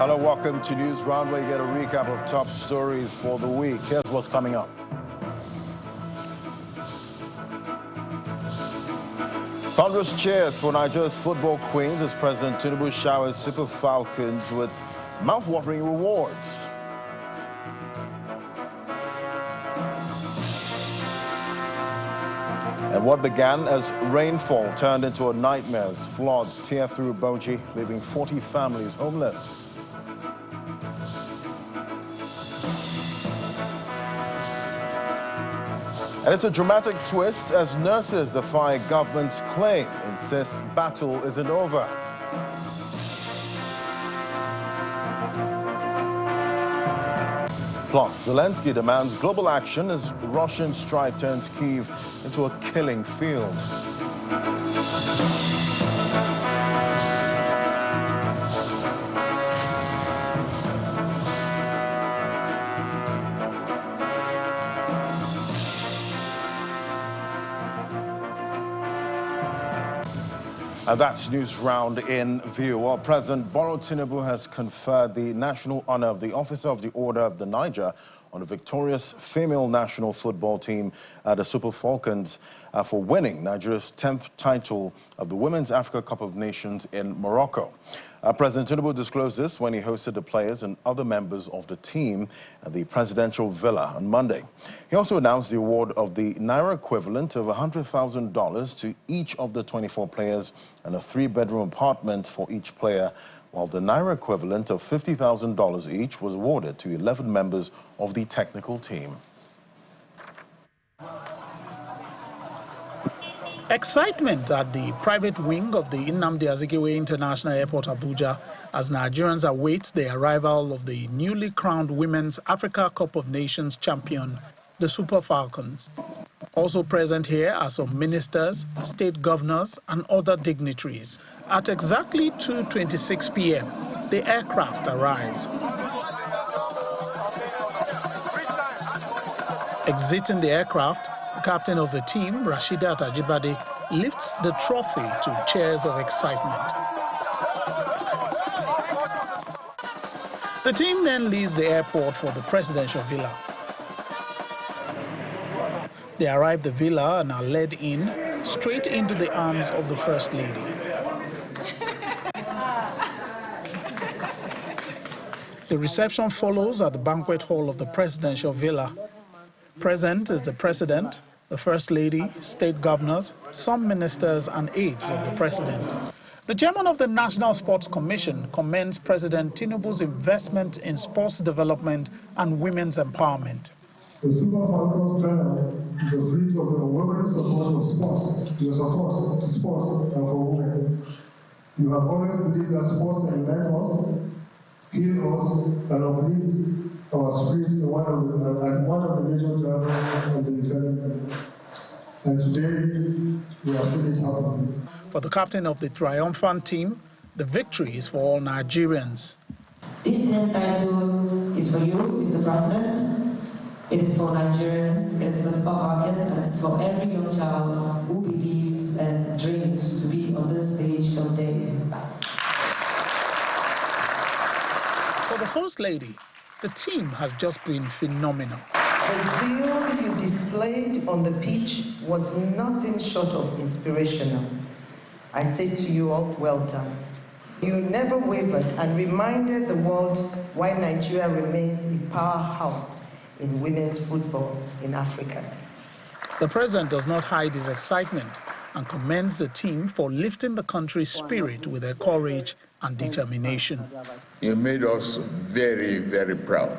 Hello, welcome to News Round, where you get a recap of top stories for the week. Here's what's coming up. Thunderous cheers for Nigeria's football queens as President Tinubu showers Super Falcons with mouth-watering rewards. And what began as rainfall turned into a nightmare as floods tear through Bauchi, leaving 40 families homeless. And it's a dramatic twist as nurses defy government's claim, insist battle isn't over. Plus, Zelensky demands global action as Russian strike turns Kyiv into a killing field. And that's News Round in View. Well, President Tinubu has conferred the national honor of the Officer of the Order of the Niger on the victorious female national football team, the Super Falcons, for winning Nigeria's 10th title of the Women's Africa Cup of Nations in Morocco. President Tinubu disclosed this when he hosted the players and other members of the team at the presidential villa on Monday. He also announced the award of the Naira equivalent of $100,000 to each of the 24 players and a 3-bedroom apartment for each player, while the Naira equivalent of $50,000 each was awarded to 11 members of the technical team. Excitement at the private wing of the Nnamdi Azikiwe International Airport, Abuja, as Nigerians await the arrival of the newly crowned Women's Africa Cup of Nations champion, the Super Falcons. Also present here are some ministers, state governors, and other dignitaries. At exactly 2:26 p.m., the aircraft arrives. Exiting the aircraft, the captain of the team, Rasheedat Ajibade, lifts the trophy to cheers of excitement. The team then leaves the airport for the presidential villa. They arrive at the villa and are led in, straight into the arms of the First Lady. The reception follows at the banquet hall of the presidential villa. Present is the President, the First Lady, state governors, some ministers and aides of the President. The chairman of the National Sports Commission commends President Tinubu's investment in sports development and women's empowerment. The Super Falcons banner is a fruit of the unwavering support of sports, your support to sports and for women. You have always believed that sports can unite us, heal us, and uplift our spirit in one of the major drivers of the economy. And today, we are seeing it happen. For the captain of the triumphant team, the victory is for all Nigerians. This 10th title is for you, Mr. President. It is for Nigerians, it is for Super Falcons, and it is for every young child who believes and dreams to be on this stage someday. For the First Lady, the team has just been phenomenal. The zeal you displayed on the pitch was nothing short of inspirational. I say to you all, well done. You never wavered and reminded the world why Nigeria remains a powerhouse in women's football in Africa. The president does not hide his excitement and commends the team for lifting the country's spirit with their courage and determination. You made us very, very proud.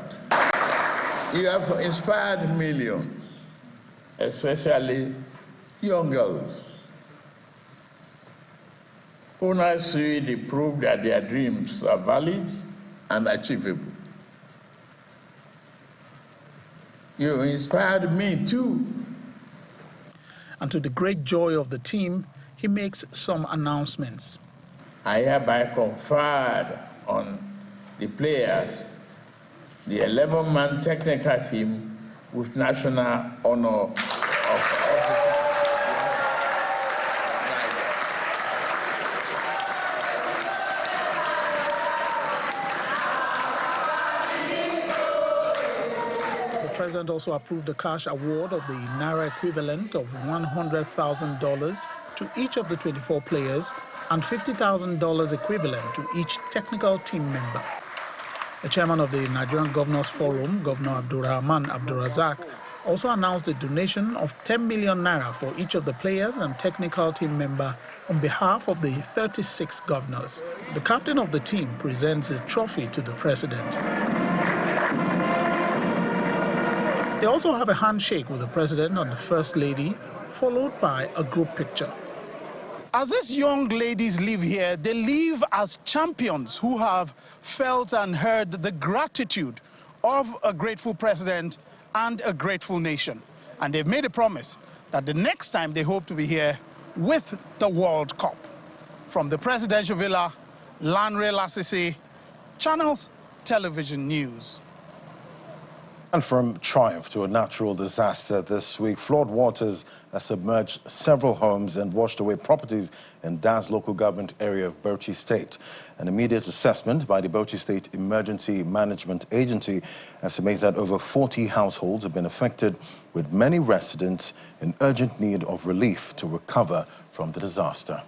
You have inspired millions, especially young girls, who now see the proof that their dreams are valid and achievable. You inspired me too. And to the great joy of the team, he makes some announcements. I hereby conferred on the players the 11-man technical team with national honor of president also approved the cash award of the Naira equivalent of $100,000 to each of the 24 players and $50,000 equivalent to each technical team member. The chairman of the Nigerian Governors Forum, Governor Abdulrahman Abdulrazak, also announced a donation of 10 million naira for each of the players and technical team member on behalf of the 36 governors. The captain of the team presents the trophy to the president. They also have a handshake with the president and the first lady, followed by a group picture. As these young ladies live here, they live as champions who have felt and heard the gratitude of a grateful president and a grateful nation. And they've made a promise that the next time they hope to be here with the World Cup. From the presidential villa, Lanre Lasisi, Channels Television News. And from triumph to a natural disaster this week, flood waters have submerged several homes and washed away properties in Das local government area of Bauchi State. An immediate assessment by the Bauchi State Emergency Management Agency estimates that over 40 households have been affected, with many residents in urgent need of relief to recover from the disaster.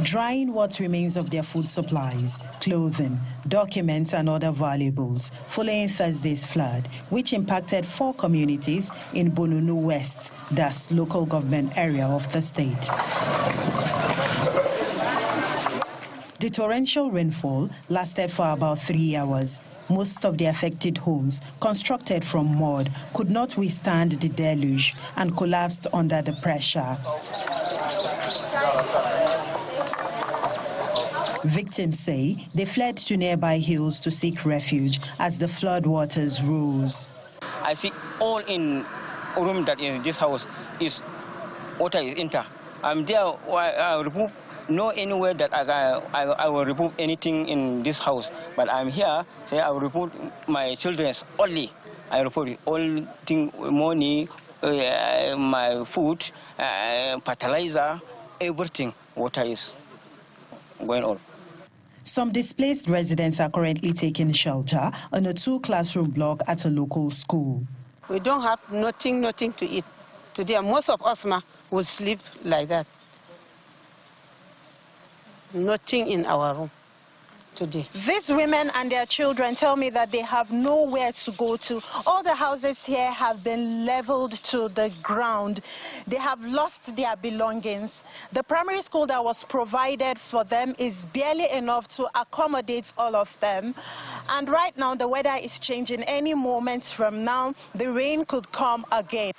Drying what remains of their food supplies, clothing, documents and other valuables following Thursday's flood, which impacted 4 communities in Bununu West, Das local government area of the state. The torrential rainfall lasted for about 3 hours. Most of the affected homes, constructed from mud, could not withstand the deluge and collapsed under the pressure. Victims say they fled to nearby hills to seek refuge as the flood waters rose. I see all in room that in this house is water is enter. I'm there. I remove no anywhere that I will remove anything in this house. But I'm here. Say I will remove my children's only. I remove all thing, money, my food, fertilizer, everything. Water is going on. Some displaced residents are currently taking shelter on a 2-classroom block at a local school. We don't have nothing to eat. Today, most of us will sleep like that. Nothing in our room today. These women and their children tell me that they have nowhere to go to. All the houses here have been leveled to the ground. They have lost their belongings. The primary school that was provided for them is barely enough to accommodate all of them. And right now, the weather is changing. Any moment from now, the rain could come again.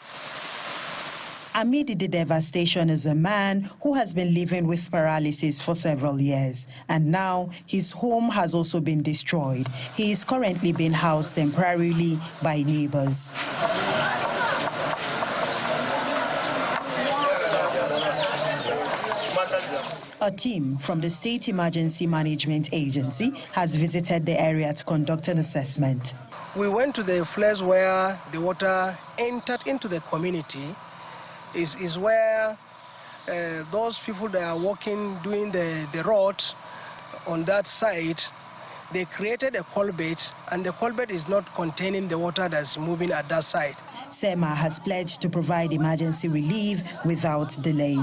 Amid the devastation is a man who has been living with paralysis for several years, and now his home has also been destroyed. He is currently being housed temporarily by neighbors. A team from the State Emergency Management Agency has visited the area to conduct an assessment. We went to the place where the water entered into the community. Is where those people that are working, doing the road on that side, they created a culvert, and the culvert is not containing the water that's moving at that side. SEMA has pledged to provide emergency relief without delay.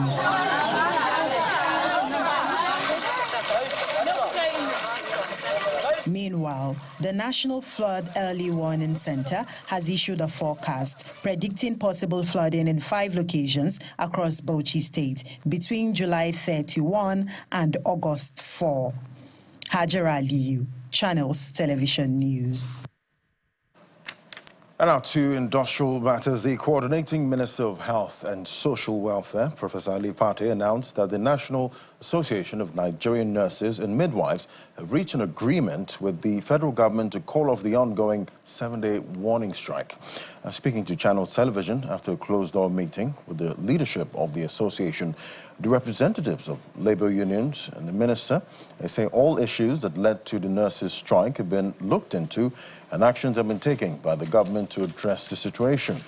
Meanwhile, the National Flood Early Warning Center has issued a forecast predicting possible flooding in 5 locations across Bauchi State between July 31 and August 4. Hajara Aliyu, Channels Television News. And now to industrial matters. The Coordinating Minister of Health and Social Welfare, Professor Ali Pate, announced that the National Association of Nigerian Nurses and Midwives have reached an agreement with the federal government to call off the ongoing 7-day warning strike. Speaking to Channels Television after a closed-door meeting with the leadership of the association, the representatives of labor unions and the minister, they say all issues that led to the nurses' strike have been looked into and actions have been taken by the government to address the situation.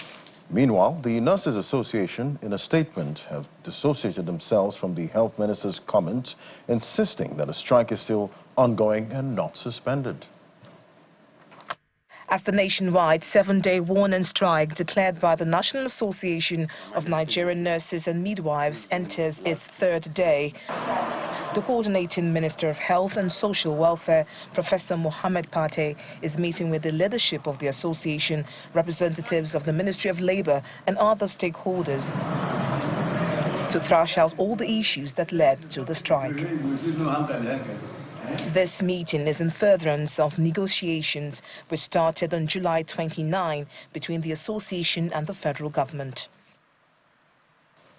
Meanwhile, the Nurses Association, in a statement, have dissociated themselves from the health minister's comments, insisting that a strike is still ongoing and not suspended. as the nationwide 7-day warning strike declared by the National Association of Nigerian Nurses and Midwives enters its 3rd day. The coordinating Minister of Health and Social Welfare, Professor Mohammed Pate, is meeting with the leadership of the association, representatives of the Ministry of Labour and other stakeholders to thrash out all the issues that led to the strike. This meeting is in furtherance of negotiations which started on July 29 between the association and the federal government.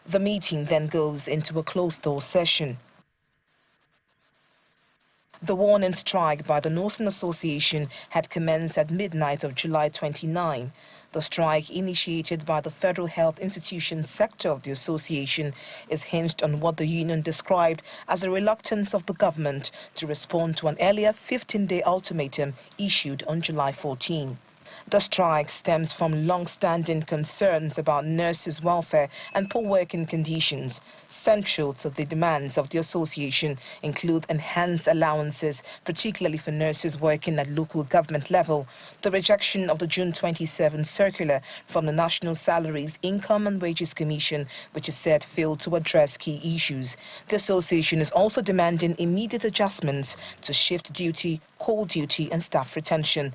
The meeting then goes into a closed-door session. The warning strike by the Nursing Association had commenced at midnight of July 29. The strike, initiated by the Federal Health Institution sector of the association, is hinged on what the union described as a reluctance of the government to respond to an earlier 15-day ultimatum issued on July 14. The strike stems from long-standing concerns about nurses' welfare and poor working conditions. Central to the demands of the association include enhanced allowances, particularly for nurses working at local government level, the rejection of the June 27 circular from the National Salaries, Income and Wages Commission, which is said failed to address key issues. The association is also demanding immediate adjustments to shift duty, call duty and staff retention.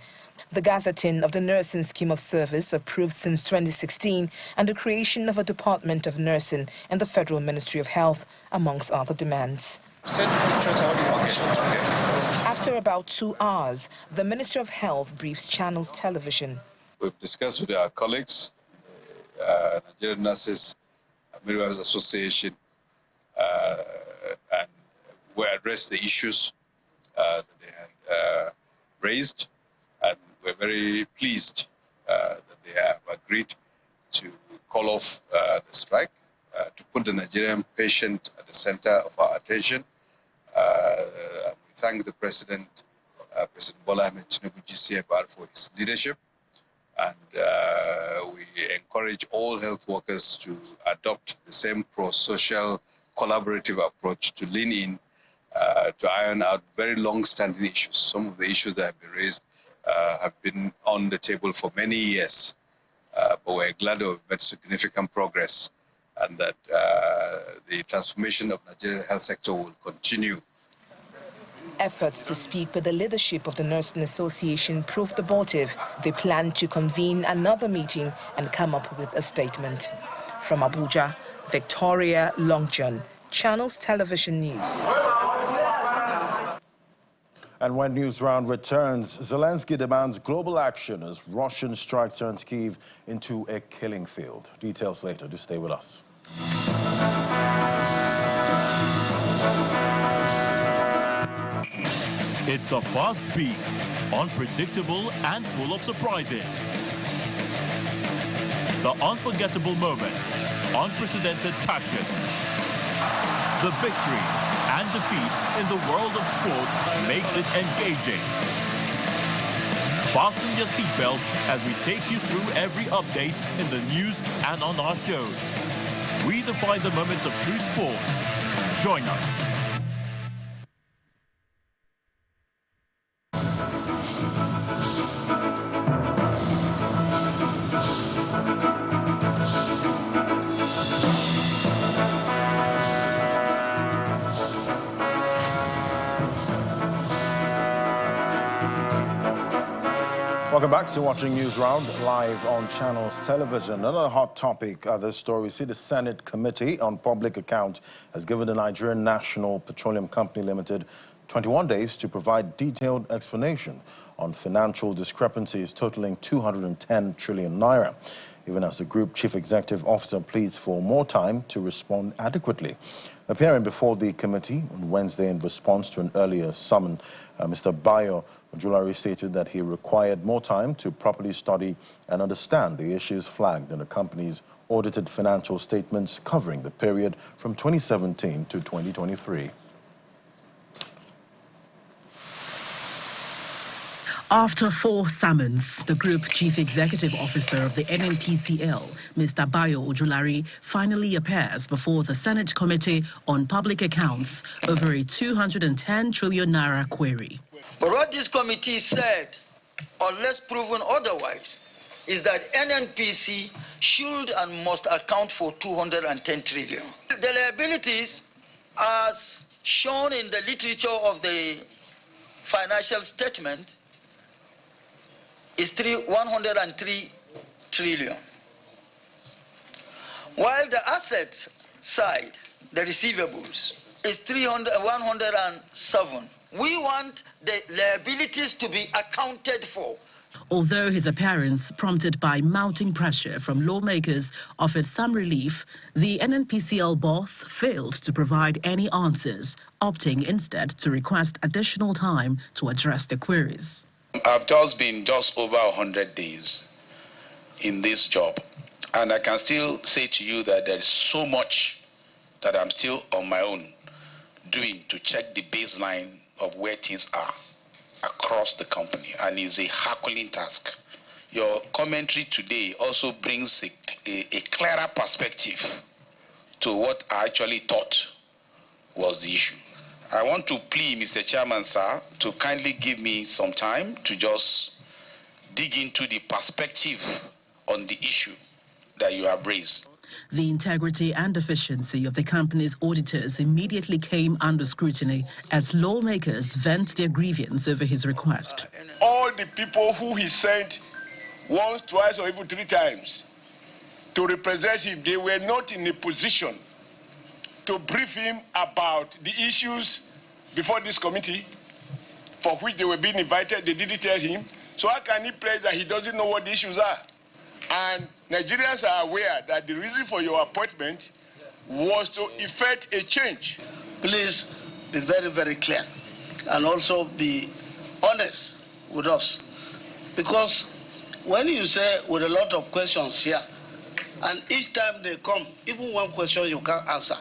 The gazetting of the Nursing Scheme of Service approved since 2016 and the creation of a Department of Nursing in the Federal Ministry of Health, amongst other demands. After about 2 hours, the Ministry of Health briefs Channels Television. We've discussed with our colleagues, Nigerian Nurses Midwives Association, and we addressed the issues that they had raised. And we're very pleased that they have agreed to call off the strike, to put the Nigerian patient at the center of our attention. We thank the President, President Bola Ahmed Tinubu, GCFR, for his leadership. And we encourage all health workers to adopt the same pro-social collaborative approach to lean in to iron out very long-standing issues. Some of the issues that have been raised have been on the table for many years, but we're glad to have made significant progress and that the transformation of the Nigerian health sector will continue. Efforts to speak with the leadership of the Nursing Association proved abortive. They plan to convene another meeting and come up with a statement. From Abuja, Victoria Longjohn, Channels Television News. And when News Round returns, Zelensky demands global action as Russian strike turns Kyiv into a killing field. Details later. Do stay with us. It's a fast beat, unpredictable and full of surprises. The unforgettable moments, unprecedented passion. The victories and defeats in the world of sports makes it engaging. Fasten your seatbelts as we take you through every update in the news and on our shows. We define the moments of true sports. Join us. Welcome back to watching News Round live on Channels Television. Another hot topic, this story. We see the Senate Committee on Public Accounts has given the Nigerian National Petroleum Company Limited 21 days to provide detailed explanation on financial discrepancies totaling 210 trillion naira, even as the Group Chief Executive Officer pleads for more time to respond adequately. Appearing before the committee on Wednesday in response to an earlier summon, Mr. Bayo Ojulari stated that he required more time to properly study and understand the issues flagged in the company's audited financial statements covering the period from 2017 to 2023. After 4 summons, the Group Chief Executive Officer of the NNPCL, Mr. Bayo Ojulari, finally appears before the Senate Committee on Public Accounts over a 210 trillion naira query. But what this committee said unless proven otherwise, is that NNPC should and must account for 210 trillion. The liabilities, as shown in the literature of the financial statement, is 103 trillion. While the assets side, the receivables, is 107. We want the liabilities to be accounted for. Although his appearance, prompted by mounting pressure from lawmakers, offered some relief, the NNPCL boss failed to provide any answers, opting instead to request additional time to address the queries. I've just been over 100 days in this job, and I can still say to you that there is so much that I'm still on my own doing to check the baseline of where things are across the company, and it's a Herculean task. Your commentary today also brings a clearer perspective to what I actually thought was the issue. I want to plead, Mr. Chairman, sir, to kindly give me some time to just dig into the perspective on the issue that you have raised. The integrity and efficiency of the company's auditors immediately came under scrutiny as lawmakers vent their grievance over his request. All the people who he sent once, twice, or even 3 times to represent him, they were not in a position to brief him about the issues before this committee for which they were being invited. They didn't tell him. So how can he pledge that he doesn't know what the issues are? And Nigerians are aware that the reason for your appointment was to effect a change. Please be very, very clear and also be honest with us. Because when you say with a lot of questions here, and each time they come, even one question you can't answer,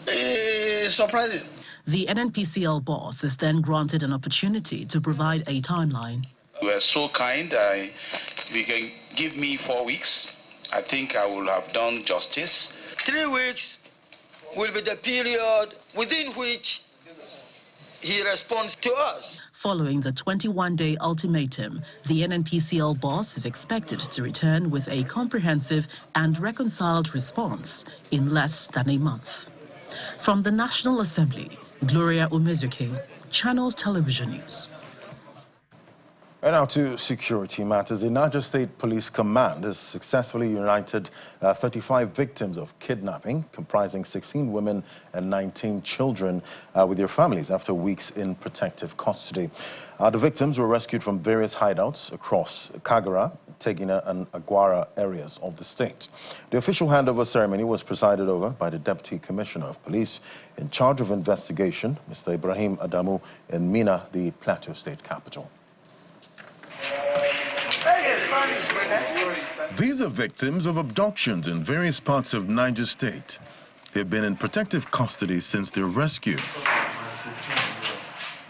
it's surprising. The NNPCL boss is then granted an opportunity to provide a timeline. You were so kind. If you can give me 4 weeks, I think I will have done justice. 3 weeks will be the period within which he responds to us. Following the 21-day ultimatum, the NNPCL boss is expected to return with a comprehensive and reconciled response in less than a month. From the National Assembly, Gloria Umezuke, Channels Television News. And now to security matters. The Niger State Police Command has successfully united 35 victims of kidnapping, comprising 16 women and 19 children with their families after weeks in protective custody. The victims were rescued from various hideouts across Kagara, Tegina and Agwara areas of the state. The official handover ceremony was presided over by the Deputy Commissioner of Police in charge of investigation, Mr. Ibrahim Adamu, in Mina, the Plateau State capital. These are victims of abductions in various parts of Niger State. They've been in protective custody since their rescue.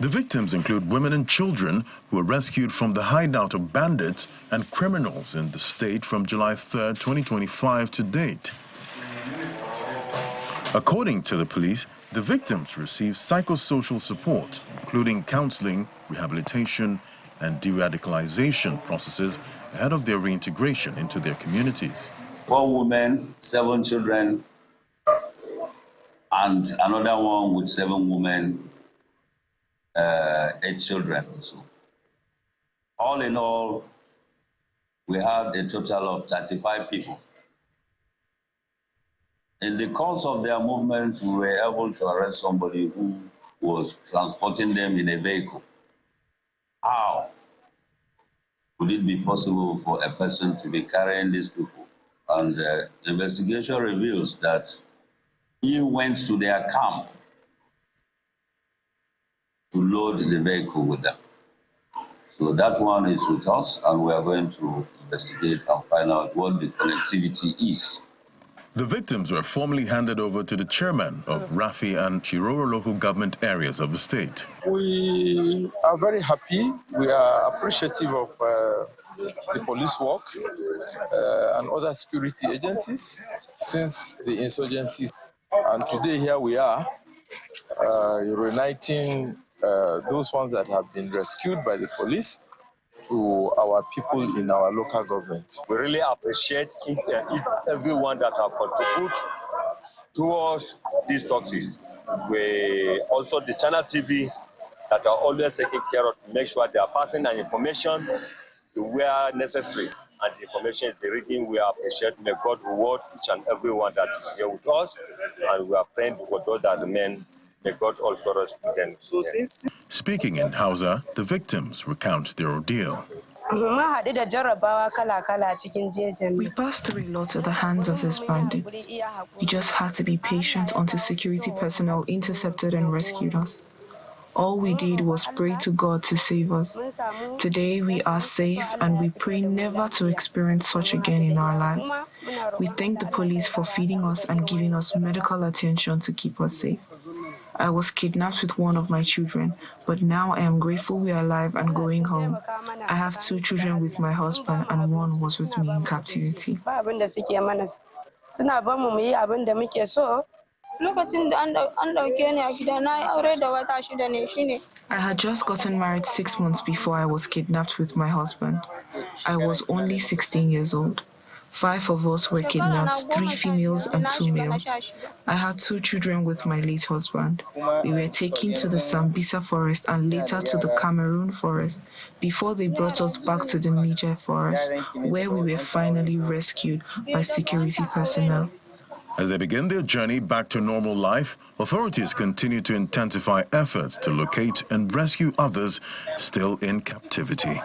The victims include women and children who were rescued from the hideout of bandits and criminals in the state from July 3, 2025 to date. According to the police, the victims received psychosocial support, including counseling, rehabilitation, and de-radicalization processes ahead of their reintegration into their communities. 4 women, 7 children, and another one with 7 women, 8 children. So, all in all, we had a total of 35 people. In the course of their movement, we were able to arrest somebody who was transporting them in a vehicle. How would it be possible for a person to be carrying these people? And the investigation reveals that he went to their camp to load the vehicle with them. So that one is with us, and we are going to investigate and find out what the connectivity is. The victims were formally handed over to the chairman of Rafi and Chiroro local government areas of the state. We are very happy. We are appreciative of the police work and other security agencies since the insurgency. And today here we are reuniting those ones that have been rescued by the police to our people in our local government. We really appreciate everyone that have contributed towards this success. We also the channel TV that are always taking care of to make sure they are passing an information to where necessary, and the information is the reading. We appreciate. May God reward each and everyone that is here with us, and we are praying for those that remain. May God also rescue them. Speaking in Hausa, the victims recount their ordeal. We passed through a lot at the hands of these bandits. We just had to be patient until security personnel intercepted and rescued us. All we did was pray to God to save us. Today we are safe and we pray never to experience such again in our lives. We thank the police for feeding us and giving us medical attention to keep us safe. I was kidnapped with one of my children, but now I am grateful we are alive and going home. I have 2 children with my husband and one was with me in captivity. I had just gotten married 6 months before I was kidnapped with my husband. I was only 16 years old. 5 of us were kidnapped, 3 females and 2 males. I had 2 children with my late husband. We were taken to the Sambisa forest and later to the Cameroon forest before they brought us back to the Niger forest, where we were finally rescued by security personnel. As they begin their journey back to normal life, authorities continue to intensify efforts to locate and rescue others still in captivity.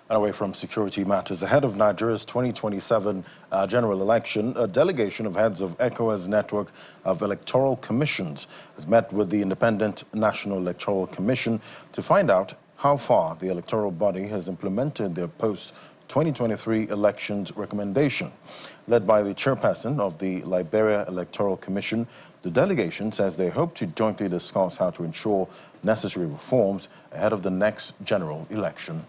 Away from security matters, ahead of Nigeria's 2027 general election, a delegation of heads of ECOWAS network of electoral commissions has met with the Independent National Electoral Commission to find out how far the electoral body has implemented their post-2023 elections recommendation. Led by the chairperson of the Liberia Electoral Commission, the delegation says they hope to jointly discuss how to ensure necessary reforms ahead of the next general election.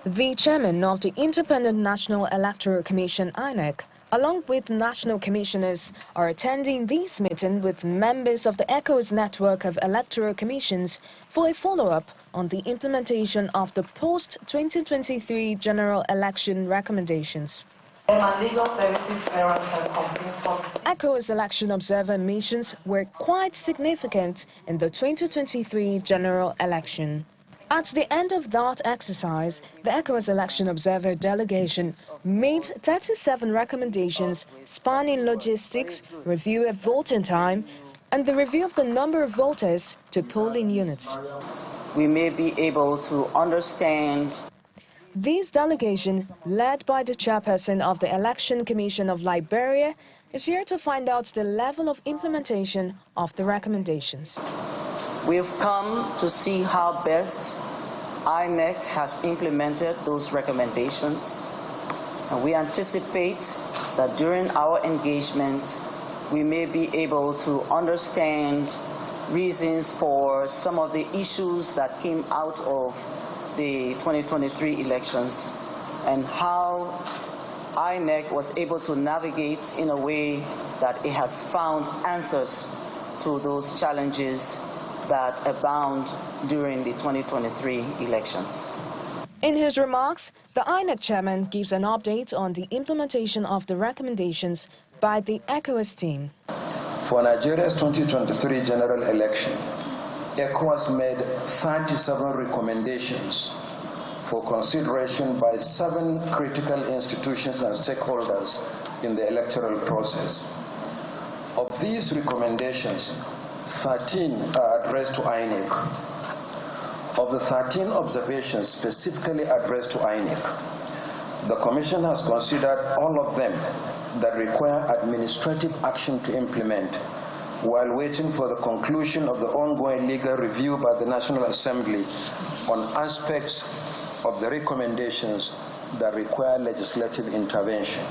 The chairman of the Independent National Electoral Commission, INEC, along with national commissioners, are attending this meeting with members of the ECOWAS network of electoral commissions for a follow-up on the implementation of the post-2023 general election recommendations. ECOWAS election observer missions were quite significant in the 2023 general election. At the end of that exercise, the ECOWAS election observer delegation made 37 recommendations spanning logistics, review of voting time, and the review of the number of voters to polling units. We may be able to understand. This delegation, led by the chairperson of the Election Commission of Liberia, is here to find out the level of implementation of the recommendations. We've come to see how best INEC has implemented those recommendations, and we anticipate that during our engagement, we may be able to understand reasons for some of the issues that came out of the 2023 elections and how INEC was able to navigate in a way that it has found answers to those challenges that abound during the 2023 elections. In his remarks, the INEC chairman gives an update on the implementation of the recommendations by the ECOWAS team. For Nigeria's 2023 general election, ECOWAS made 37 recommendations for consideration by 7 critical institutions and stakeholders in the electoral process. Of these recommendations, 13 are addressed to INEC. Of the 13 observations specifically addressed to INEC, the Commission has considered all of them that require administrative action to implement while waiting for the conclusion of the ongoing legal review by the National Assembly on aspects of the recommendations that require legislative intervention.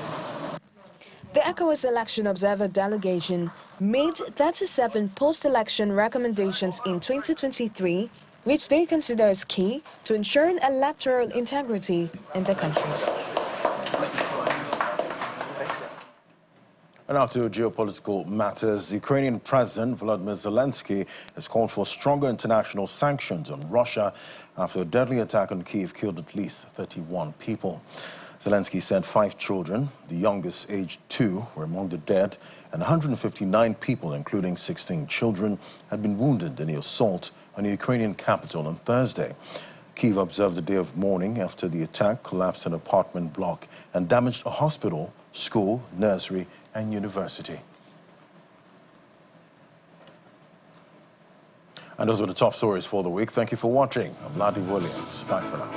The ECOWAS election observer delegation made 37 post-election recommendations in 2023, which they consider as key to ensuring electoral integrity in the country. And now to geopolitical matters. Ukrainian President Volodymyr Zelensky has called for stronger international sanctions on Russia after a deadly attack on Kyiv killed at least 31 people. Zelensky said 5 children, the youngest aged 2, were among the dead, and 159 people, including 16 children, had been wounded in the assault on the Ukrainian capital on Thursday. Kyiv observed a day of mourning after the attack collapsed an apartment block and damaged a hospital, school, nursery, and university. And those were the top stories for the week. Thank you for watching. I'm Ladi Williams. Bye for now.